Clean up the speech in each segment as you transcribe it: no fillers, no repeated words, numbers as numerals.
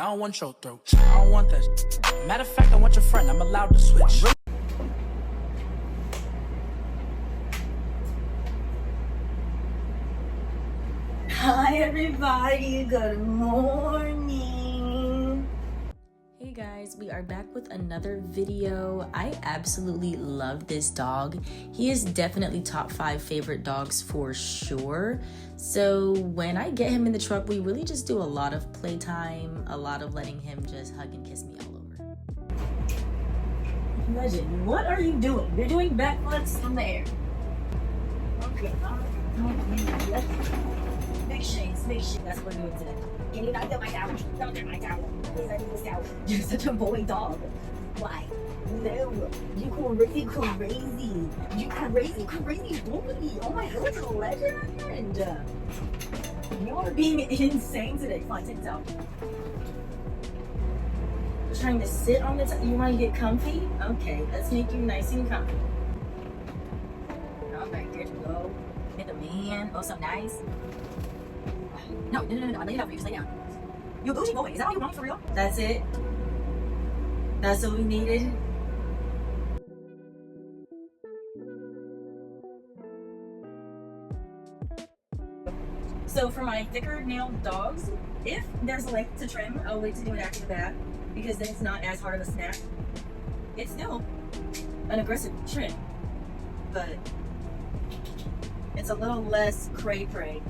I don't want your throat. I don't want that shit. Matter of fact, I want your friend. I'm allowed to switch. Hi everybody, good morning. Hey guys, we are back with another video. I absolutely love this dog. He is definitely top 5 favorite dogs for sure. So when I get him in the truck, we really just do a lot of playtime, a lot of letting him just hug and kiss me all over. Legend, what are you doing? You're doing backflips in the air. Okay, big shakes, big shakes. That's what we're doing today. Can you not get my towel? Don't get my towel. Please, I need this towel. You're such a boy dog. Why? No, you crazy. You crazy bully. Oh my god, a legend. You are being insane today. Fine, take the towel. Trying to sit on the towel. You want to get comfy? Okay, let's make you nice and comfy. Alright, there you go. Get the man. Oh, so nice. No, I laid it out for you. Just lay down. You Gucci boy. Is that all you want for real? That's it? That's what we needed? So for my thicker nailed dogs, if there's a length to trim, I'll wait to do it after the bath because then it's not as hard of a snap. It's still an aggressive trim, but it's a little less cray-cray.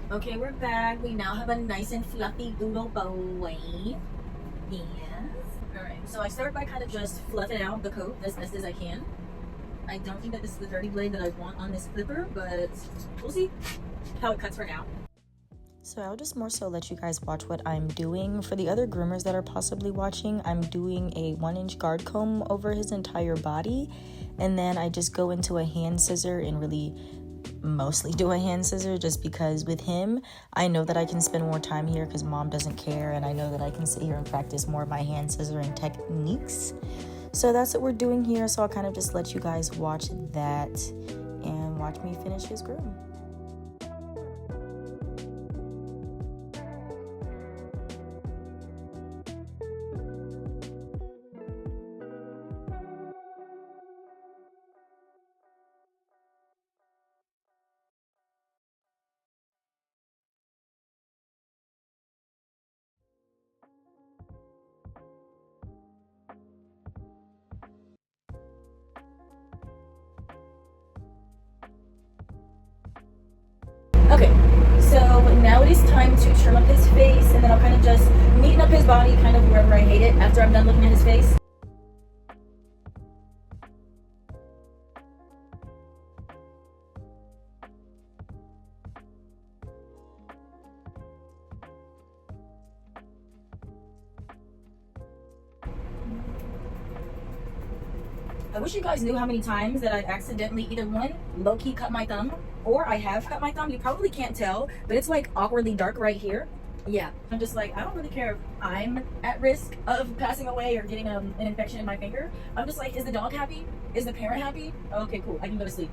Okay, we're back. We now have a nice and fluffy doodle boy. Yes. Alright, so I start by kind of just fluffing out the coat as best as I can. I don't think that this is the dirty blade that I want on this clipper, but we'll see how it cuts for now. So I'll just more so let you guys watch what I'm doing. For the other groomers that are possibly watching, I'm doing a 1-inch guard comb over his entire body. And then I just go into a hand scissor and really mostly do a hand scissor just because with him I know that I can spend more time here because mom doesn't care, and I know that I can sit here and practice more of my hand scissoring techniques. So that's what we're doing here. So I'll kind of just let you guys watch that and watch me finish his groom. Okay, so now it is time to trim up his face, and then I'll kind of just neaten up his body kind of wherever I hate it after I'm done looking at his face. I wish you guys knew how many times that I've accidentally either one, low-key cut my thumb, or I have cut my thumb. You probably can't tell, but it's like awkwardly dark right here. Yeah, I'm just like, I don't really care if I'm at risk of passing away or getting an infection in my finger. I'm just like, is the dog happy? Is the parent happy? Okay, cool, I can go to sleep.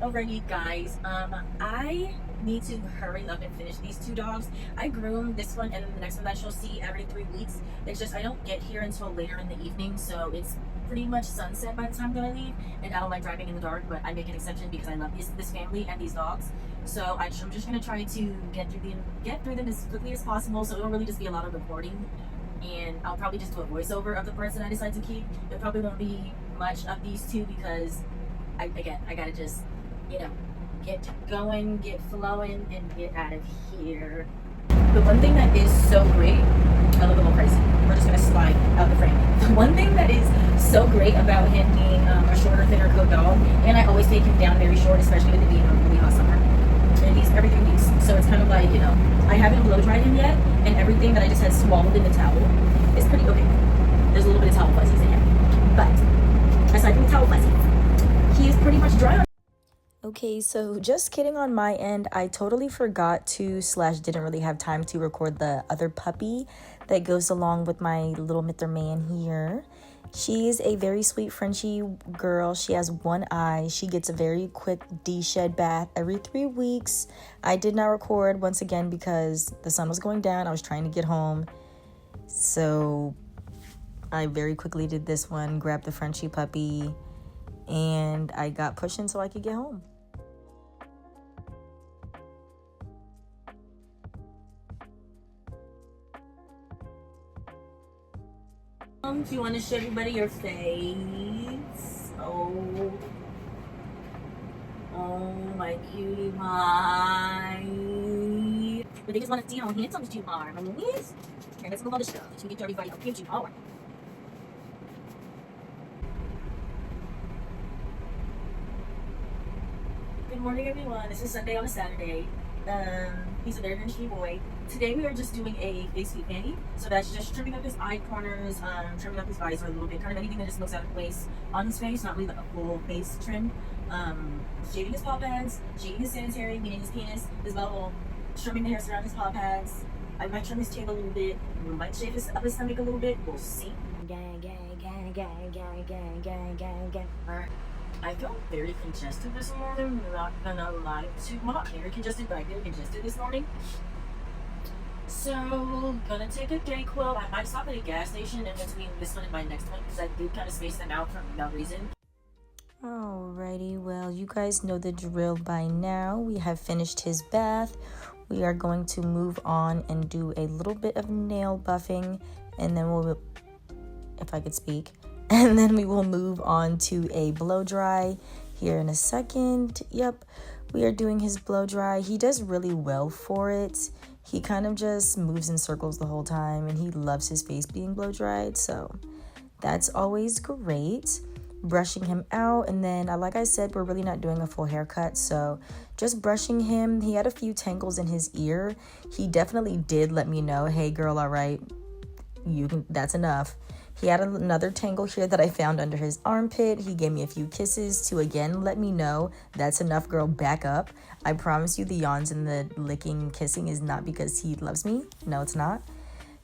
Alrighty guys, I need to hurry up and finish these 2 dogs. I groom this one and then the next one that you'll see every 3 weeks. It's just I don't get here until later in the evening, so it's pretty much sunset by the time that I leave, and I don't like driving in the dark, but I make an exception because I love this family and these dogs. So I'm just gonna try to get through them as quickly as possible, so it'll really just be a lot of recording, and I'll probably just do a voiceover of the person I decide to keep. There probably won't be much of these 2 because I gotta just, you know, get going, get flowing, and get out of here. The one thing that is so great, I look a little crazy. We're just gonna slide one thing that is so great about him being a shorter, thinner coat dog, and I always take him down very short, especially with it being a really hot summer. And he's every 3 weeks, so it's kind of like, you know, I haven't blow dried him yet, and everything that I just had swallowed in the towel is pretty okay. There's a little bit of towel fuzzies in here, but aside from the towel fuzzies, he is pretty much dry. Okay, so just kidding on my end, I totally forgot to / didn't really have time to record the other puppy that goes along with my little Mr. Man here. She's a very sweet Frenchie girl. She has one eye. She gets a very quick de-shed bath every 3 weeks. I did not record once again because the sun was going down. I was trying to get home. So I very quickly did this one, grabbed the Frenchie puppy, and I got pushing so I could get home. Do you want to show everybody your face? Oh my cutie pie. But they just want to see how handsome you are, mamoonies. Here, let's move on to stuff. Let's get everybody how cute you are. Good morning, everyone. This is Sunday on a Saturday. He's a very Frenchie boy. Today we are just doing a face sweep panty. So that's just trimming up his eye corners, trimming up his visor a little bit, kind of anything that just looks out of place on his face, not really like a full face trim. Shaving his paw pads, shaving his sanitary, meaning his penis, his butthole, trimming the hairs around his paw pads. I might trim his tail a little bit. We might shave his up his stomach a little bit. We'll see. Gang, gang, gang, gang, gang, gang, gang, gang, gang. Alright. I feel very congested this morning. I'm not gonna lie to you. Not very congested, but I feel congested this morning. So, gonna take a Dayquil. I might stop at a gas station in between this one and my next one because I did kind of space them out for no reason. Alrighty, well, you guys know the drill by now. We have finished his bath. We are going to move on and do a little bit of nail buffing, and then we'll, if I could speak, and then we will move on to a blow dry here in a second. Yep, we are doing his blow dry. He does really well for it. He kind of just moves in circles the whole time, and he loves his face being blow dried, so that's always great. Brushing him out, and then like I said, we're really not doing a full haircut, so just brushing him. He had a few tangles in his ear. He definitely did let me know, hey girl, all right, you can, that's enough. He had another tangle here that I found under his armpit. He gave me a few kisses to again let me know, that's enough girl, back up. I promise you the yawns and the licking, kissing is not because he loves me. No, it's not.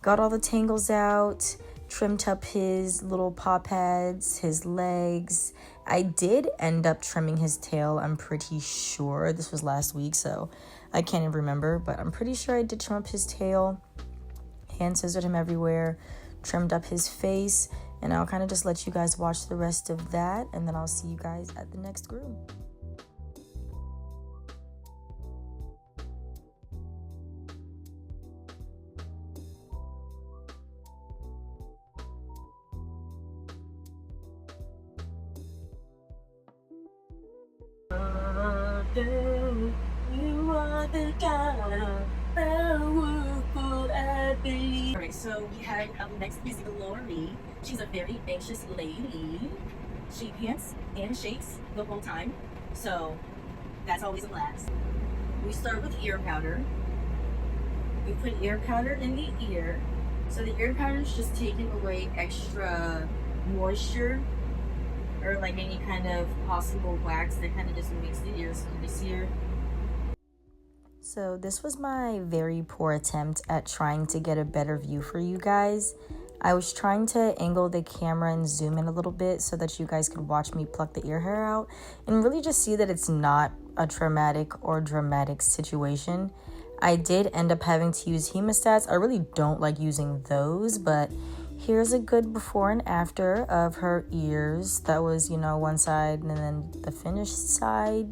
Got all the tangles out, trimmed up his little paw pads, his legs. I did end up trimming his tail, I'm pretty sure. This was last week, so I can't even remember, but I'm pretty sure I did trim up his tail. Hand scissored him everywhere, trimmed up his face, and I'll kind of just let you guys watch the rest of that, and then I'll see you guys at the next groom. You are the God powerful, I believe. Alright, so we have up next is Glory. She's a very anxious lady. She pants and shakes the whole time, so that's always a blast. We start with ear powder. We put ear powder in the ear. So the ear powder is just taking away extra moisture or like any kind of possible wax that kind of just makes the ears greasier. So this was my very poor attempt at trying to get a better view for you guys. I was trying to angle the camera and zoom in a little bit so that you guys could watch me pluck the ear hair out and really just see that it's not a traumatic or dramatic situation. I did end up having to use hemostats. I really don't like using those, but here's a good before and after of her ears. That was, you know, one side and then the finished side.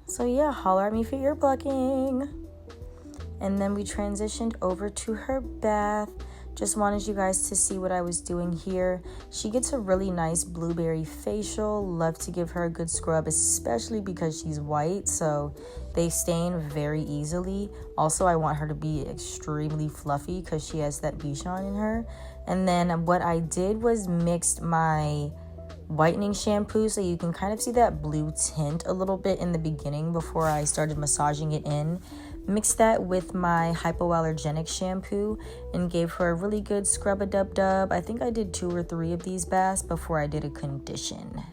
So yeah, holler at me for ear plucking. And then we transitioned over to her bath. Just wanted you guys to see what I was doing here. She gets a really nice blueberry facial. Love to give her a good scrub, especially because she's white, so they stain very easily. Also, I want her to be extremely fluffy because she has that Bichon in her. And then what I did was mixed my whitening shampoo, so you can kind of see that blue tint a little bit in the beginning before I started massaging it in. Mixed that with my hypoallergenic shampoo and gave her a really good scrub-a-dub-dub. I think I did 2 or 3 of these baths before I did a condition.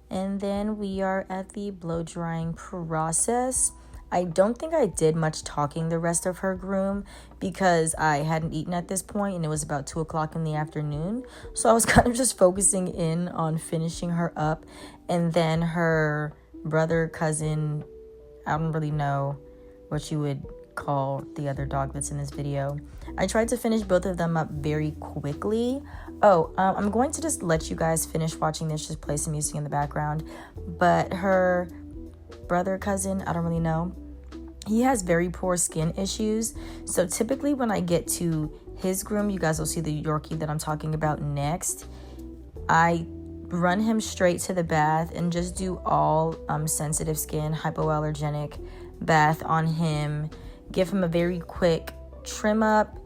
And then we are at the blow drying process. I don't think I did much talking the rest of her groom because I hadn't eaten at this point and it was about 2 o'clock in the afternoon. So I was kind of just focusing in on finishing her up. And then her brother, cousin, I don't really know what you would call the other dog that's in this video. I tried to finish both of them up very quickly. I'm going to just let you guys finish watching this, just play some music in the background. But her brother, cousin, I don't really know, he has very poor skin issues. So typically when I get to his groom, you guys will see the Yorkie that I'm talking about next. I run him straight to the bath and just do all sensitive skin, hypoallergenic bath on him, give him a very quick trim up,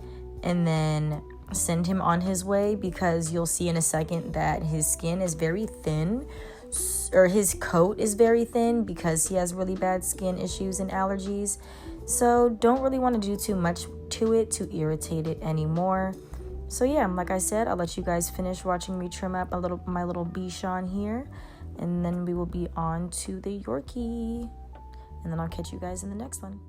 and then send him on his way, because you'll see in a second that his skin is very thin, or his coat is very thin because he has really bad skin issues and allergies. So don't really want to do too much to it to irritate it anymore. So yeah, like I said, I'll let you guys finish watching me trim up my little Bichon here, and then we will be on to the Yorkie. And then I'll catch you guys in the next one.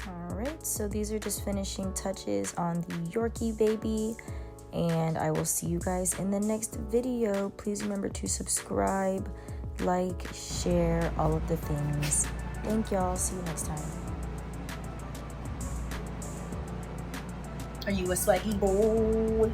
Alright, so these are just finishing touches on the Yorkie baby, and I will see you guys in the next video. Please remember to subscribe, like, share, all of the things. Thank y'all. See you next time. Are you a swaggy boy?